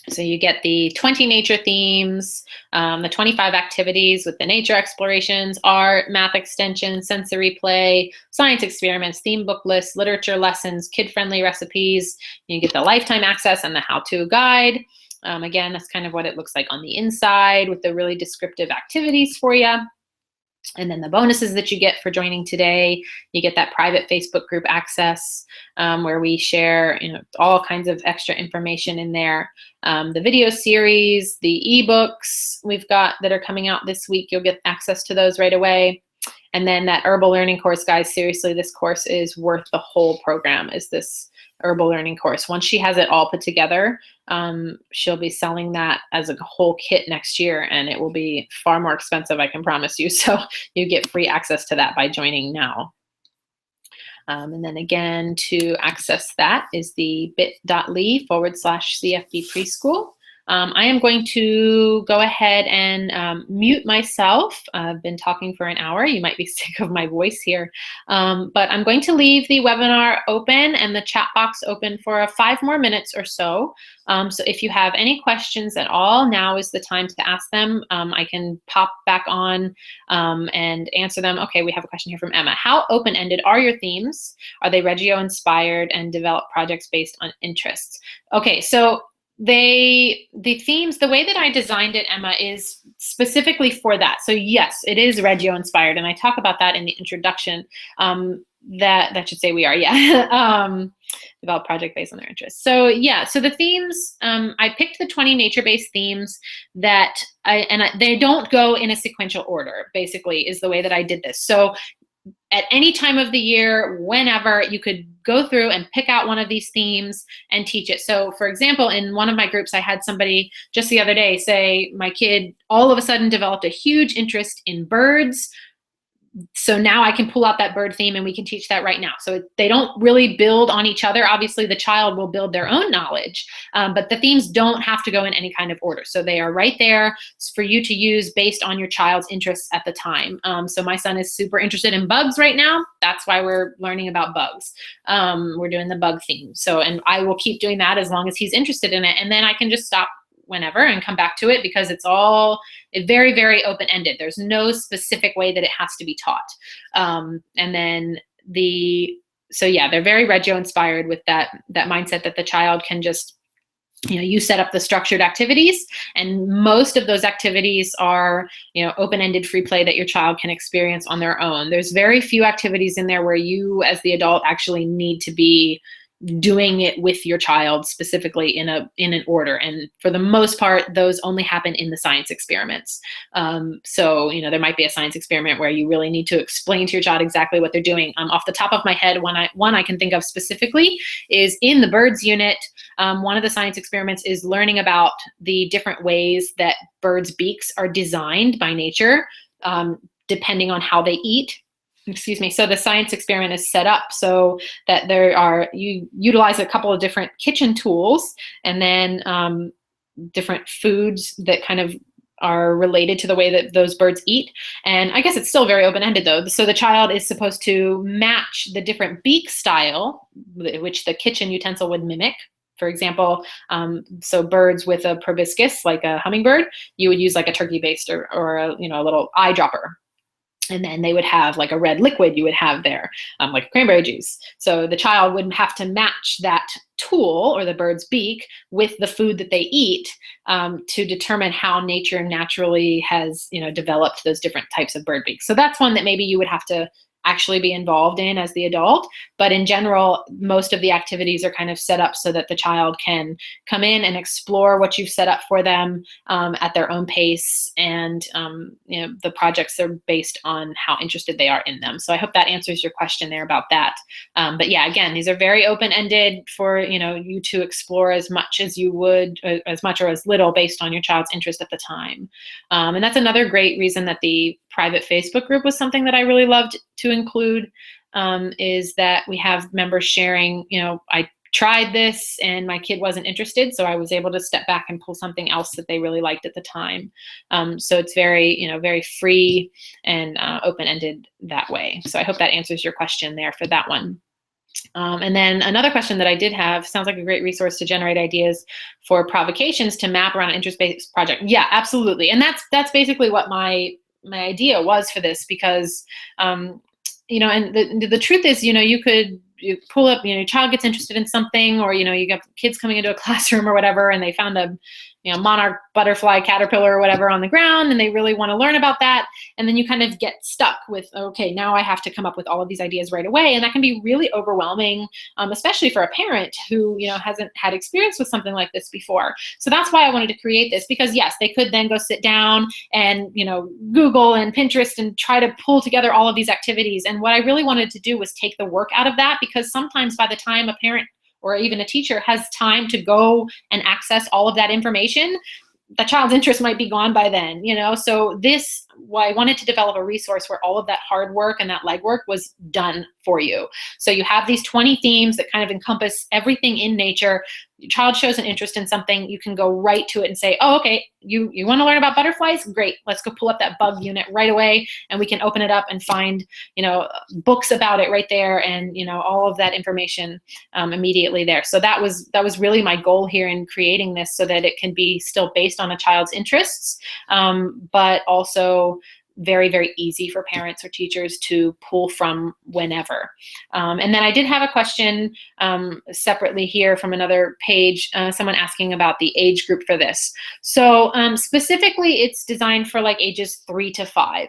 So you get the 20 nature themes, the 25 activities with the nature explorations, art, math extension, sensory play, science experiments, theme book lists, literature lessons, kid-friendly recipes. You get the lifetime access and the how-to guide. Again, that's kind of what it looks like on the inside with the really descriptive activities for you. And then the bonuses that you get for joining today, you get that private Facebook group access where we share, all kinds of extra information in there. The video series, the ebooks we've got that are coming out this week, you'll get access to those right away. And then that herbal learning course, guys, seriously, this course is worth the whole program, is this herbal learning course. Once she has it all put together, she'll be selling that as a whole kit next year, and it will be far more expensive, I can promise you. So you get free access to that by joining now. And then again, to access that is the bit.ly/CFD preschool. I am going to go ahead and mute myself. I've been talking for an hour. You might be sick of my voice here, but I'm going to leave the webinar open and the chat box open for 5 more minutes or so. So if you have any questions at all, now is the time to ask them. I can pop back on and answer them. Okay, we have a question here from Emma. How open-ended are your themes? Are they Reggio-inspired and develop projects based on interests? Okay, so the themes, the way that I designed it, Emma, is specifically for that. So yes, it is Reggio inspired, and I talk about that in the introduction. That should say we are, yeah. Develop project based on their interests. So yeah, so the themes, I picked the 20 nature-based themes that they don't go in a sequential order, basically, is the way that I did this. So at any time of the year, whenever, you could go through and pick out one of these themes and teach it. So for example, in one of my groups, I had somebody just the other day say, my kid all of a sudden developed a huge interest in birds. So now I can pull out that bird theme and we can teach that right now. So they don't really build on each other. Obviously, the child will build their own knowledge, but the themes don't have to go in any kind of order. So they are right there for you to use based on your child's interests at the time. So my son is super interested in bugs right now. That's why we're learning about bugs. We're doing the bug theme. So, and I will keep doing that as long as he's interested in it. And then I can just stop whenever and come back to it, because it's all very, very open-ended. There's no specific way that it has to be taught. And then so yeah, they're very Reggio inspired with that mindset that the child can just, you set up the structured activities, and most of those activities are, open-ended free play that your child can experience on their own. There's very few activities in there where you as the adult actually need to be doing it with your child specifically in an order. And for the most part, those only happen in the science experiments. So, there might be a science experiment where you really need to explain to your child exactly what they're doing. Off the top of my head, one I can think of specifically is in the birds unit. One of the science experiments is learning about the different ways that birds' beaks are designed by nature, depending on how they eat. Excuse me. So the science experiment is set up so that you utilize a couple of different kitchen tools, and then different foods that kind of are related to the way that those birds eat. And I guess it's still very open-ended though. So the child is supposed to match the different beak style, which the kitchen utensil would mimic. For example, so birds with a proboscis, like a hummingbird, you would use like a turkey baster or a little eyedropper. And then they would have like a red liquid you would have there, like cranberry juice. So the child wouldn't have to match that tool or the bird's beak with the food that they eat to determine how nature naturally has, developed those different types of bird beaks. So that's one that maybe you would have to actually be involved in as the adult. But in general, most of the activities are kind of set up so that the child can come in and explore what you've set up for them at their own pace. And the projects are based on how interested they are in them. So I hope that answers your question there about that. But yeah, again, these are very open-ended for you to explore as much as you would, as much or as little based on your child's interest at the time. And that's another great reason that the private Facebook group was something that I really loved to include. is that we have members sharing, I tried this and my kid wasn't interested, so I was able to step back and pull something else that they really liked at the time. So it's very, very free and open-ended that way. So I hope that answers your question there for that one. And then another question that I did have, sounds like a great resource to generate ideas for provocations to map around an interest-based project. Yeah, absolutely. And that's basically what my idea was for this, because and the truth is, you pull up, your child gets interested in something, or you got kids coming into a classroom or whatever, and they found a monarch butterfly caterpillar or whatever on the ground, and they really want to learn about that. And then you kind of get stuck with, okay, now I have to come up with all of these ideas right away. And that can be really overwhelming, especially for a parent who, hasn't had experience with something like this before. So that's why I wanted to create this, because yes, they could then go sit down and, Google and Pinterest and try to pull together all of these activities. And what I really wanted to do was take the work out of that, because sometimes by the time a parent or even a teacher has time to go and access all of that information, the child's interest might be gone by then, So I wanted to develop a resource where all of that hard work and that legwork was done for you. So you have these 20 themes that kind of encompass everything in nature. Your child shows an interest in something, you can go right to it and say, oh, okay, you want to learn about butterflies? Great, let's go pull up that bug unit right away, and we can open it up and find, books about it right there, and, all of that information immediately there. So that was really my goal here in creating this, so that it can be still based on a child's interests, but also very, very easy for parents or teachers to pull from whenever. And then I did have a question separately here from another page, someone asking about the age group for this. So specifically, it's designed for like ages 3 to 5.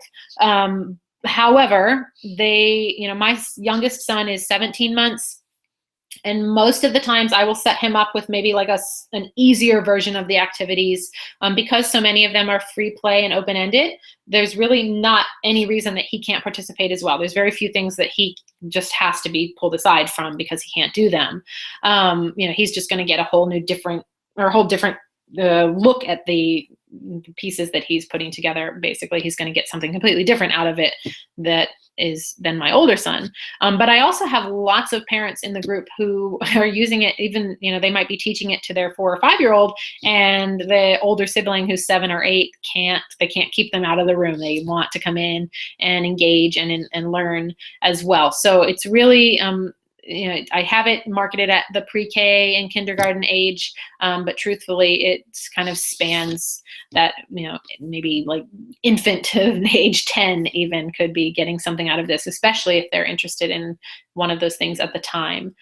However, my youngest son is 17 months. And most of the times I will set him up with maybe like an easier version of the activities, because so many of them are free play and open-ended. There's really not any reason that he can't participate as well. There's very few things that he just has to be pulled aside from because he can't do them. He's just going to get a whole different look at the pieces that he's putting together. Basically, he's going to get something completely different out of it than my older son. But I also have lots of parents in the group who are using it, even, they might be teaching it to their 4 or 5-year-old, and the older sibling who's 7 or 8 can't keep them out of the room. They want to come in and engage and learn as well. So it's really, I have it marketed at the pre-K and kindergarten age, but truthfully, it kind of spans that, maybe like infant to age 10 even could be getting something out of this, especially if they're interested in one of those things at the time.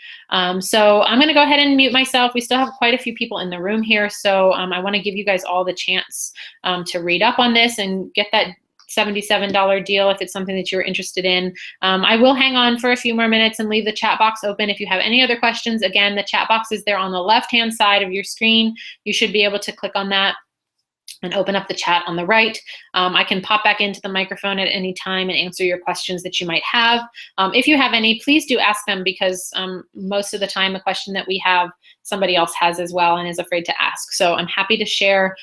So I'm going to go ahead and mute myself. We still have quite a few people in the room here, so I want to give you guys all the chance to read up on this and get that $77 deal if it's something that you're interested in. I will hang on for a few more minutes and leave the chat box open. If you have any other questions, again, the chat box is there on the left-hand side of your screen. You should be able to click on that and open up the chat on the right. I can pop back into the microphone at any time and answer your questions that you might have. If you have any, please do ask them, because most of the time the question that we have, somebody else has as well and is afraid to ask. So I'm happy to share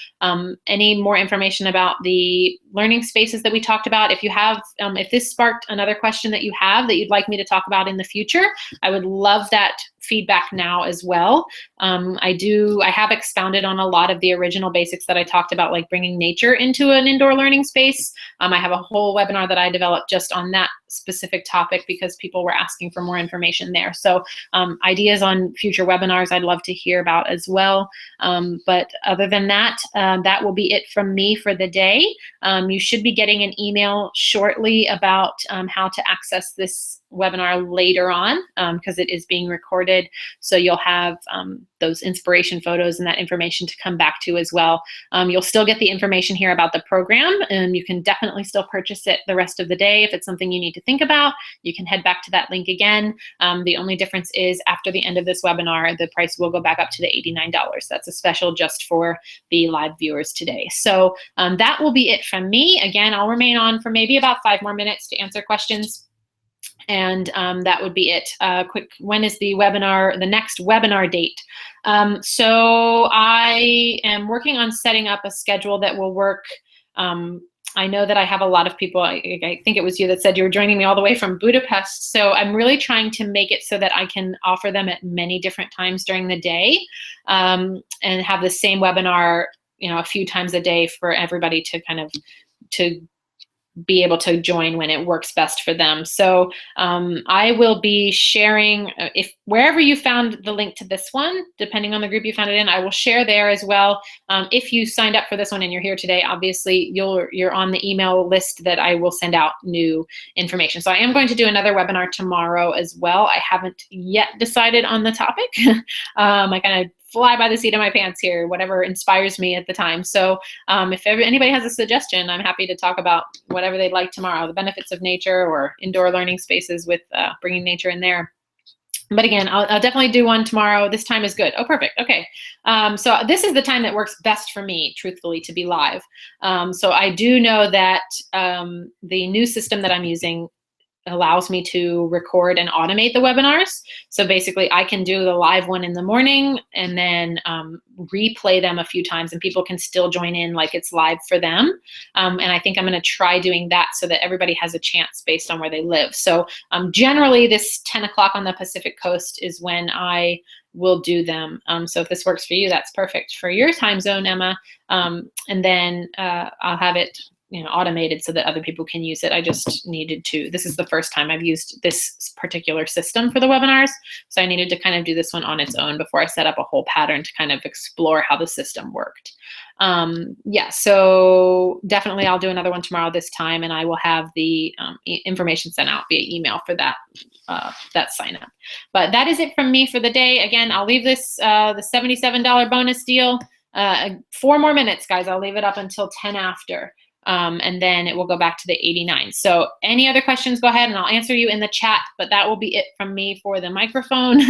any more information about the learning spaces that we talked about. If you have, if this sparked another question that you have that you'd like me to talk about in the future, I would love that feedback now as well. I have expounded on a lot of the original basics that I talked about, like bringing nature into an indoor learning space. I have a whole webinar that I developed just on that specific topic because people were asking for more information there. So ideas on future webinars I'd love to hear about as well. But other than that, that will be it from me for the day. You should be getting an email shortly about how to access this webinar later on, because it is being recorded. So you'll have those inspiration photos and that information to come back to as well. You'll still get the information here about the program, and you can definitely still purchase it the rest of the day. If it's something you need to think about, you can head back to that link again. The only difference is after the end of this webinar, the price will go back up to the $89. That's a special just for the live viewers today. So that will be it from me. Again, I'll remain on for maybe about 5 more minutes to answer questions. And that would be it. Quick, when is the webinar, the next webinar date? So I am working on setting up a schedule that will work I know that I have a lot of people, I think it was you that said you were joining me all the way from Budapest. So I'm really trying to make it so that I can offer them at many different times during the day, and have the same webinar, a few times a day for everybody to kind of to be able to join when it works best for them. So I will be sharing, if wherever you found the link to this one, depending on the group you found it in, I will share there as well. If you signed up for this one and you're here today, obviously you're on the email list that I will send out new information. So I am going to do another webinar tomorrow as well. I haven't yet decided on the topic. I kind of fly by the seat of my pants here, whatever inspires me at the time. So if anybody has a suggestion, I'm happy to talk about whatever they'd like tomorrow, the benefits of nature or indoor learning spaces with bringing nature in there. But again, I'll definitely do one tomorrow. This time is good. Oh, perfect. Okay. So this is the time that works best for me, truthfully, to be live. So I do know that the new system that I'm using allows me to record and automate the webinars. So basically I can do the live one in the morning and then replay them a few times, and people can still join in like it's live for them. And I think I'm going to try doing that so that everybody has a chance based on where they live. So generally this 10 o'clock on the Pacific Coast is when I will do them. So if this works for you, that's perfect for your time zone, Emma. And then I'll have it automated so that other people can use it. I just needed to, this is the first time I've used this particular system for the webinars. So I needed to kind of do this one on its own before I set up a whole pattern to kind of explore how the system worked. Yeah, so definitely I'll do another one tomorrow this time, and I will have the information sent out via email for that sign up. But that is it from me for the day. Again, I'll leave this, the $77 bonus deal, 4 more minutes, guys. I'll leave it up until 10 after. And then it will go back to the 89. So any other questions, go ahead and I'll answer you in the chat, but that will be it from me for the microphone.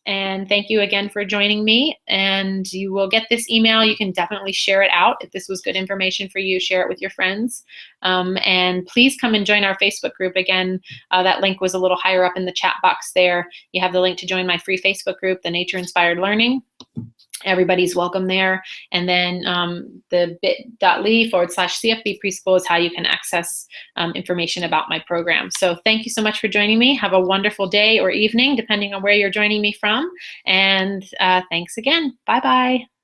And thank you again for joining me, and you will get this email. You can definitely share it out. If this was good information for you, share it with your friends. And please come and join our Facebook group. Again, that link was a little higher up in the chat box there. You have the link to join my free Facebook group, the Nature Inspired Learning. Everybody's welcome there. And then the bit.ly/CFB preschool is how you can access information about my program. So thank you so much for joining me. Have a wonderful day or evening, depending on where you're joining me from. And thanks again. Bye-bye.